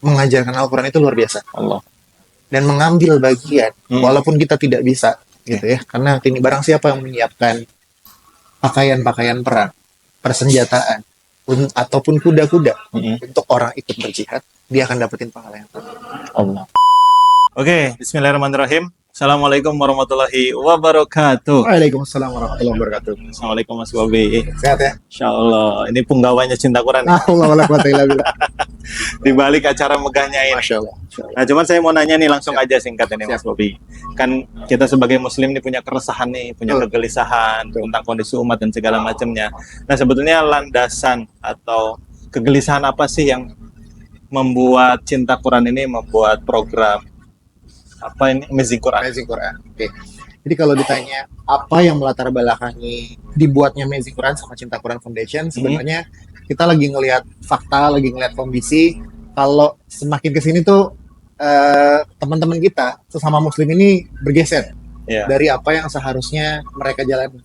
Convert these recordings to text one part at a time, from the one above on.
mengajarkan Al-Quran itu luar biasa. Allah. Dan mengambil bagian, walaupun kita tidak bisa, gitu Oke. ya. Karena ini barang siapa yang menyiapkan pakaian-pakaian perang, persenjataan, ataupun kuda-kuda untuk orang ikut berjihad, dia akan dapetin pahala yang sama. Allah. Oke, bismillahirrahmanirrahim. Assalamualaikum warahmatullahi wabarakatuh. Waalaikumsalam warahmatullahi wabarakatuh. Assalamualaikum Mas Bobi. Sehat ya? Insya Allah. Ini punggawanya Cinta Quran nih, Allah wala quwata illa billah. di balik acara megahnya ini. Masya Allah. Masya Allah. Nah, cuman saya mau nanya nih langsung aja singkat ini Mas Bobi. Kan kita sebagai muslim nih punya keresahan nih, punya kegelisahan tentang kondisi umat dan segala macamnya. Nah, sebetulnya landasan atau kegelisahan apa sih yang membuat Cinta Quran ini membuat program apa ini Amazing Quran? Amazing Quran. Oke. Jadi kalau ditanya apa yang melatar belakangi dibuatnya Amazing Quran sama Cinta Quran Foundation, sebenarnya kita lagi ngelihat fakta, lagi ngelihat kondisi. Kalau semakin kesini tuh teman-teman kita sesama Muslim ini bergeser dari apa yang seharusnya mereka jalani.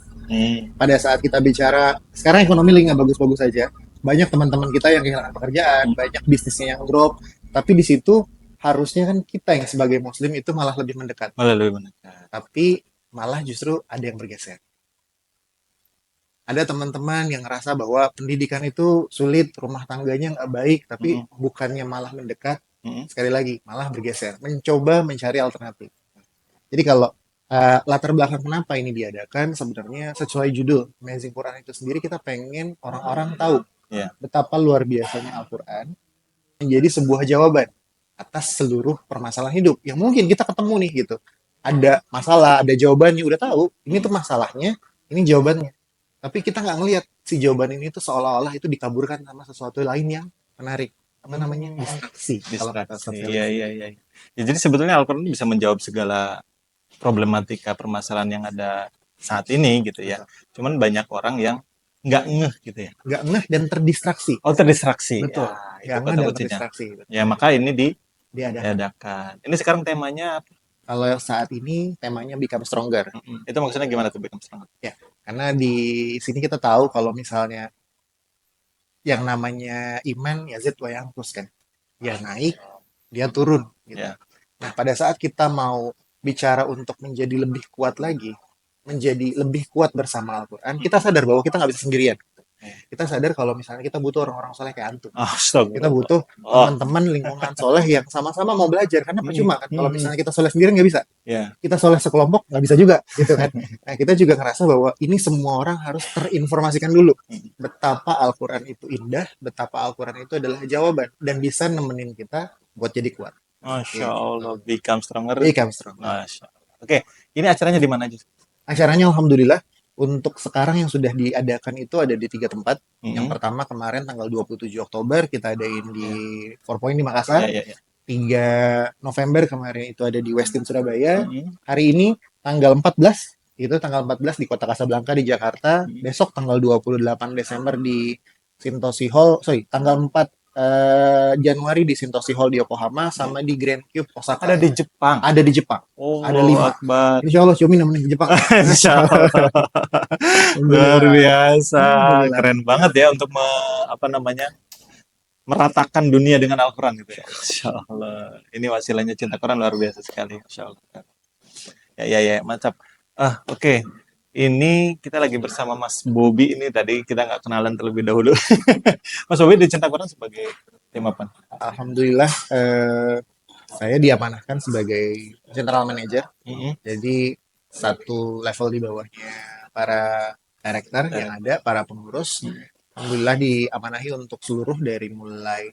Pada saat kita bicara sekarang ekonomi lagi nggak bagus-bagus saja, banyak teman-teman kita yang kehilangan pekerjaan, banyak bisnisnya yang drop, tapi di situ harusnya kan kita yang sebagai Muslim itu malah lebih mendekat. Malah lebih mendekat. Tapi malah justru ada yang bergeser. Ada teman-teman yang ngerasa bahwa pendidikan itu sulit, rumah tangganya nggak baik, tapi bukannya malah mendekat, sekali lagi malah bergeser, mencoba mencari alternatif. Jadi kalau latar belakang kenapa ini diadakan, sebenarnya sesuai judul Amazing Quran itu sendiri, kita pengen orang-orang tahu betapa luar biasanya Al-Quran menjadi sebuah jawaban atas seluruh permasalahan hidup yang mungkin kita ketemu nih gitu. Ada masalah, ada jawabannya, udah tahu ini tuh masalahnya, ini jawabannya. Tapi kita nggak ngelihat si jawaban ini tuh seolah-olah itu dikaburkan sama sesuatu lain yang menarik. Apa namanya? Distraksi. Kalau kata Distraksi. Iya. Ya, jadi sebetulnya Al-Quran bisa menjawab segala problematika permasalahan yang ada saat ini gitu ya. Cuman banyak orang yang nggak ngeh gitu ya. Nggak ngeh dan terdistraksi. Oh, terdistraksi. Betul. Ya, Nggak ngeh dan terdistraksi. ya, maka ini Diadakan. diadakan. Ini sekarang temanya apa? Kalau saat ini temanya Become Stronger. Itu maksudnya gimana tuh Become Stronger? Ya, karena di sini kita tahu kalau misalnya yang namanya iman yazid wa yanqus kan. Dia naik, dia turun gitu. Nah, pada saat kita mau bicara untuk menjadi lebih kuat lagi, menjadi lebih kuat bersama Al-Quran, kita sadar bahwa kita nggak bisa sendirian. Kita sadar kalau misalnya kita butuh orang-orang soleh kayak antum. Kita butuh teman-teman lingkungan soleh yang sama-sama mau belajar. Karena percuma kan, kalau misalnya kita soleh sendiri nggak bisa. Kita soleh sekelompok nggak bisa juga, gitu kan. Nah, kita juga ngerasa bahwa ini semua orang harus terinformasikan dulu betapa Al-Quran itu indah, betapa Al-Quran itu adalah jawaban dan bisa nemenin kita buat jadi kuat. Masya Allah, Become Stronger. Become Stronger. Masya Allah. Oke, ini acaranya di mana aja? Acaranya alhamdulillah untuk sekarang yang sudah diadakan itu ada di 3 tempat. Yang pertama kemarin tanggal 27 Oktober kita adain di 4 Point di Makassar. 3 November kemarin itu ada di Westin Surabaya. Hari ini tanggal 14, itu tanggal 14 di Kota Kasablanka di Jakarta. Besok tanggal 28 Desember di Sintosi Hall, tanggal 4 Januari di Sintosi Hall di Yokohama, sama di Grand Cube Osaka. Ada di Jepang. Ada di Jepang. Oh, ada 5. Akbar. Insya Allah Cumi nemenin ke Jepang. Insya Allah. Luar biasa. Keren banget ya untuk meratakan dunia dengan Al-Quran gitu ya. Insya Allah. Ini wasilahnya Cinta Quran luar biasa sekali. Insya Allah. Ya, mantap. Oke. Ini kita lagi bersama Mas Bobi. Ini tadi kita nggak kenalan terlebih dahulu. Mas Bobi di Cinta Quran sebagai tim apa? Alhamdulillah saya diamanahkan sebagai general manager. Jadi satu level di bawahnya para director yang ada, para pengurus. Alhamdulillah diamanahi untuk seluruh dari mulai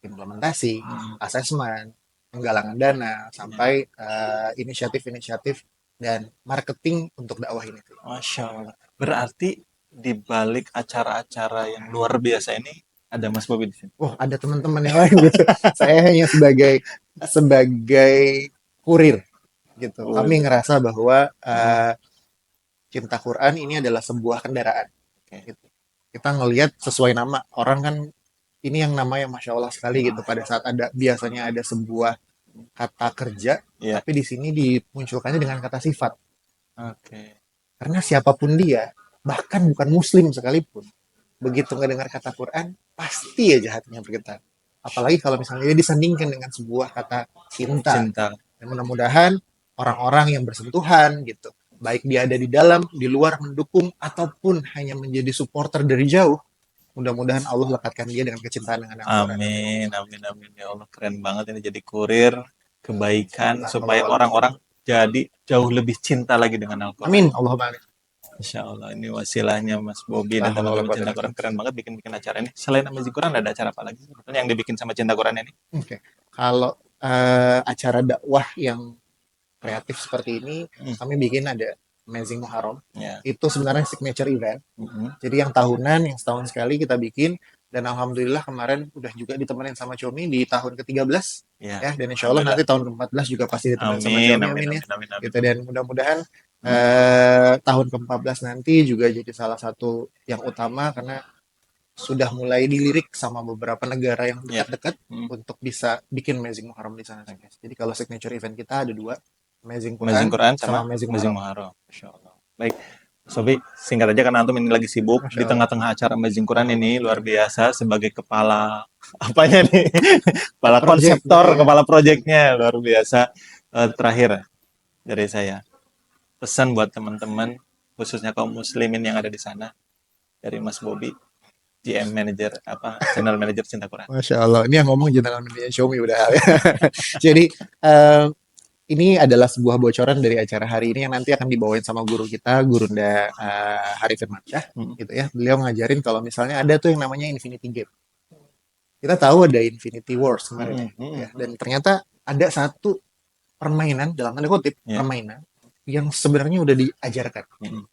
implementasi, asesmen, penggalangan dana, sampai inisiatif-inisiatif dan marketing untuk dakwah ini. Masya Allah. Berarti di balik acara-acara yang luar biasa ini ada Mas Bobi di sini. Ada teman-teman yang lain gitu. Saya hanya sebagai kurir gitu. Kami ngerasa bahwa Cinta Quran ini adalah sebuah kendaraan. Gitu. Kita ngelihat sesuai nama, orang kan ini yang namanya Masya Allah sekali gitu. Pada saat biasanya ada sebuah kata kerja, tapi di sini dimunculkannya dengan kata sifat. Karena siapapun dia, bahkan bukan Muslim sekalipun, begitu ngedengar kata Quran, pasti aja hatinya bergetar. Apalagi kalau misalnya dia disandingkan dengan sebuah kata cinta. Cinta. Dan mudah-mudahan orang-orang yang bersentuhan gitu, baik dia ada di dalam, di luar mendukung, ataupun hanya menjadi supporter dari jauh, mudah-mudahan Allah lekatkan dia dengan kecintaan dengan Al-Quran. Amin, amin, amin. Ya Allah, keren banget ini jadi kurir kebaikan Nah, supaya orang-orang jadi jauh lebih cinta lagi dengan Al-Quran. amin, Allahumma amin. Insya Allah, ini wasilahnya Mas Bobi La dan haula wala teman-teman quwata Cinta illa Quran. billah. Keren banget bikin-bikin acara ini. Selain Amazing Quran, ada acara apa lagi sebetulnya yang dibikin sama Cinta Quran ini? Oke. Kalau acara dakwah yang kreatif seperti ini, Hmm, kami bikin ada Amazing Muharram. ya. Itu sebenarnya signature event. Mhm. Jadi yang tahunan, yang setahun sekali kita bikin. Dan Alhamdulillah kemarin udah juga ditemenin sama Comi di tahun ke-13. Ya, Ya, dan insya Allah alhamdulillah. nanti tahun ke-14 juga pasti ditemenin sama Amin, Comi, amin, amin ya. amin, amin, amin, Gitu, amin. dan mudah-mudahan Hmm, tahun ke-14 nanti juga jadi salah satu yang utama karena sudah mulai dilirik sama beberapa negara yang ya. dekat-dekat Hmm. untuk bisa bikin Amazing Muharram di sana. Jadi kalau signature event kita ada dua, Amazing Amazing Quran Quran sama sama Amazing Amazing Muharram. Muharram. Masya Allah. Baik, Sobi, singkat aja karena Antum ini lagi sibuk Masya di Allah. tengah-tengah acara Amazing Quran ini luar biasa sebagai kepala apanya nih? Kepala Project gitu konseptor, ya. kepala proyeknya luar biasa. Terakhir dari saya, pesan buat teman-teman khususnya kaum muslimin yang ada di sana dari Mas Bobi, GM manager apa channel manager Cinta Quran. Masya Allah. Ini yang ngomong general manager Xiaomi udah. Jadi eh, ini adalah sebuah bocoran dari acara hari ini yang nanti akan dibawain sama guru kita, Gurunda Hari Firmansyah, Hmm. gitu ya. Beliau ngajarin kalau misalnya ada tuh yang namanya Infinity Game. Kita tahu ada Infinity Wars kemarin Hmm, ya, hmm, ya. Dan ternyata ada satu permainan dalam tanda kutip ya. permainan yang sebenarnya udah diajarkan Hmm,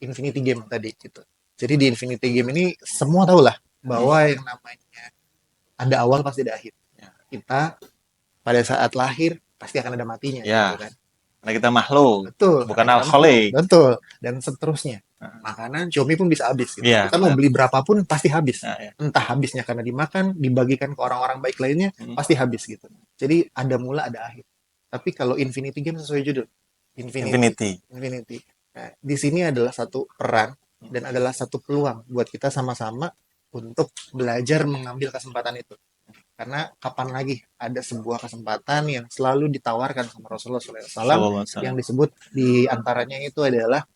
Infinity Game tadi gitu. Jadi di Infinity Game ini semua tahu lah hmm, bahwa yang namanya ada awal pasti ada akhir. ya. Kita pada saat lahir pasti akan ada matinya gitu Ya, kan. karena kita makhluk, Betul, karena bukan kita makhluk. alkoholik. Betul. Dan seterusnya. Nah, Makanan Xiaomi pun bisa habis gitu. iya, Kita mau benar. beli berapapun pasti habis. Nah, ya. Entah habisnya karena dimakan, dibagikan ke orang-orang baik lainnya, Hmm. pasti habis gitu. Jadi ada mula ada akhir. Tapi kalau Infinity Game sesuai judul, Infinity. Infinity. Infinity. Nah, di sini adalah satu peran dan adalah satu peluang buat kita sama-sama untuk belajar mengambil kesempatan itu. Karena kapan lagi ada sebuah kesempatan yang selalu ditawarkan sama Rasulullah SAW Sallallahu alaihi yang wasallam. disebut di antaranya itu adalah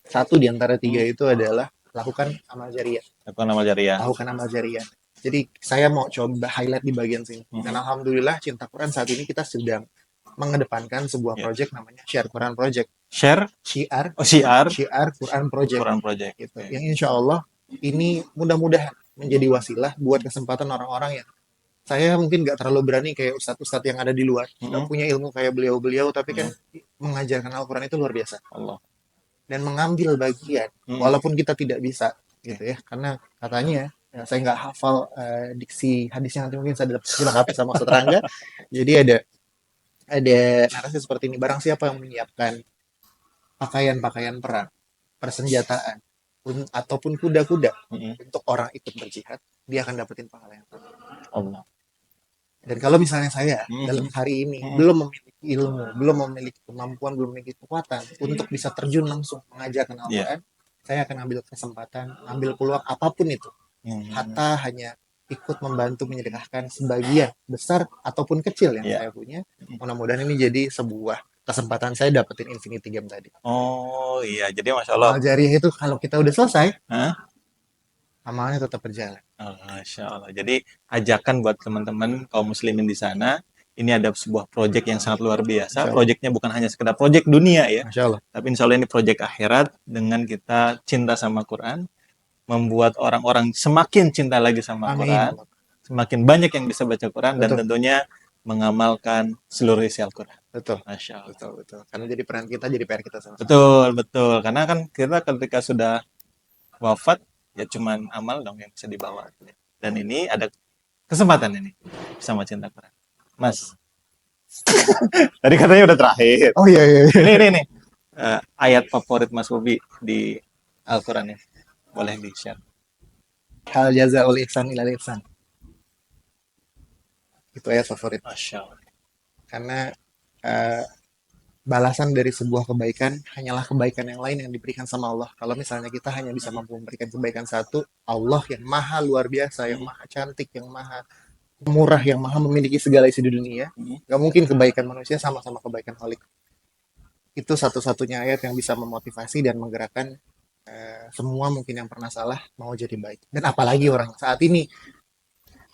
satu di antara tiga Hmm. itu adalah lakukan amal jariah. Apa nama jariah? Lakukan amal jariah. Jadi saya mau coba highlight di bagian sini. Dan Hmm. Alhamdulillah Cinta Quran saat ini kita sedang mengedepankan sebuah Ya. project namanya Share Quran Project. Share. Syiar, Oh, CR. Syiar Quran Project. Quran Project. Gitu. Oke. Yang insya Allah ini mudah-mudahan menjadi wasilah buat kesempatan orang-orang yang saya mungkin nggak terlalu berani kayak ustadz-ustadz yang ada di luar, nggak Hmm. punya ilmu kayak beliau-beliau, tapi kan Hmm. mengajarkan Al-Quran itu luar biasa. Allah. Dan mengambil bagian, Hmm. walaupun kita tidak bisa, gitu ya, karena katanya, ya, saya nggak hafal diksi hadisnya nanti mungkin saya dilengkapi sama Ustadz Rangga. Jadi ada narasi seperti ini, barang siapa yang menyiapkan pakaian-pakaian perang, persenjataan, ataupun kuda-kuda Hmm. untuk orang ikut berjihad, dia akan dapetin pahala yang sama. Allah. Dan kalau misalnya saya Hmm. dalam hari ini Hmm. belum memiliki ilmu, belum memiliki kemampuan, belum memiliki kekuatan untuk bisa terjun langsung mengajarkan Iya. Al-Quran, saya akan ambil kesempatan, ambil peluang apapun itu. Hmm. Hatta hanya ikut membantu menyedekahkan sebagian besar ataupun kecil yang Iya. saya punya. Mudah-mudahan ini jadi sebuah kesempatan saya dapetin Infinity Game tadi. Oh iya, jadi Masya Allah. Amal jariah itu kalau kita udah selesai, Hah? amalnya tetap berjalan. Oh, Masya Allah. Jadi ajakan buat teman-teman kaum muslimin di sana, ini ada sebuah proyek yang sangat luar biasa. Masya Allah. Proyeknya bukan hanya sekedar proyek dunia ya, Masya Allah. tapi insya Allah ini proyek akhirat dengan kita cinta sama Quran, membuat orang-orang semakin cinta lagi sama Amin. Quran, semakin banyak yang bisa baca Quran, dan Betul. tentunya mengamalkan seluruh isi Al-Quran. Betul. Masya Allah. Betul, betul. Karena jadi peran kita, jadi PR kita sama-sama. Betul, betul. Karena kan kita ketika sudah wafat, ya cuman amal dong yang bisa dibawa. Dan ini ada kesempatan ini sama cinta Quran. Mas, tadi katanya udah terakhir. Oh iya, iya, iya. Ini. Ayat favorit Mas Bobi di Al-Quran ini. Boleh di-share. Hal jazaul ihsan ilal ihsan. Itu ayat favorit. Masya Allah. Karena eh, balasan dari sebuah kebaikan hanyalah kebaikan yang lain yang diberikan sama Allah. Kalau misalnya kita hanya bisa mampu memberikan kebaikan satu, Allah yang maha luar biasa, yang maha cantik, yang maha murah yang maha memiliki segala isi di dunia. Hmm. Gak mungkin kebaikan manusia sama-sama kebaikan Khalik. Itu satu-satunya ayat yang bisa memotivasi dan menggerakkan semua mungkin yang pernah salah mau jadi baik. Dan apalagi orang saat ini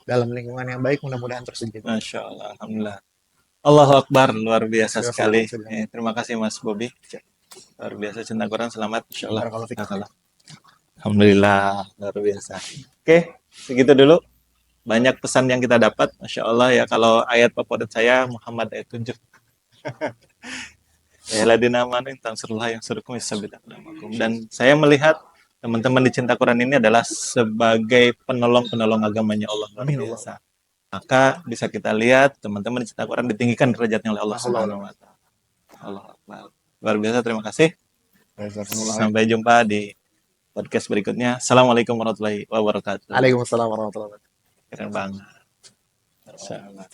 dalam lingkungan yang baik, mudah-mudahan terus jadi. Masya Allah, alhamdulillah. Allahu Akbar, luar biasa Sudah sekali. sudah. Terima kasih Mas Bobi. Luar biasa cinta Quran, selamat Masya Allah. Barakallahu fiik. Alhamdulillah, luar biasa. Oke, segitu dulu. Banyak pesan yang kita dapat, Masya Allah ya. Kalau ayat favorit saya, Muhammad ayat 7. Ya ladina amanu tansurullah yang suruhkum yasabit aqdamakum. Dan saya melihat teman-teman di Cinta Quran ini adalah sebagai penolong-penolong agamanya Allah luar Amin, biasa. Maka bisa kita lihat teman-teman di Cinta Quran ditinggikan derajatnya oleh Allah Allah. Subhanahu wa taala. Allah Akbar. Luar biasa, terima kasih. Jazakumullah. Sampai jumpa di podcast berikutnya. Assalamualaikum warahmatullahi wabarakatuh. Waalaikumsalam warahmatullahi wabarakatuh. Keren banget. Masya Allah.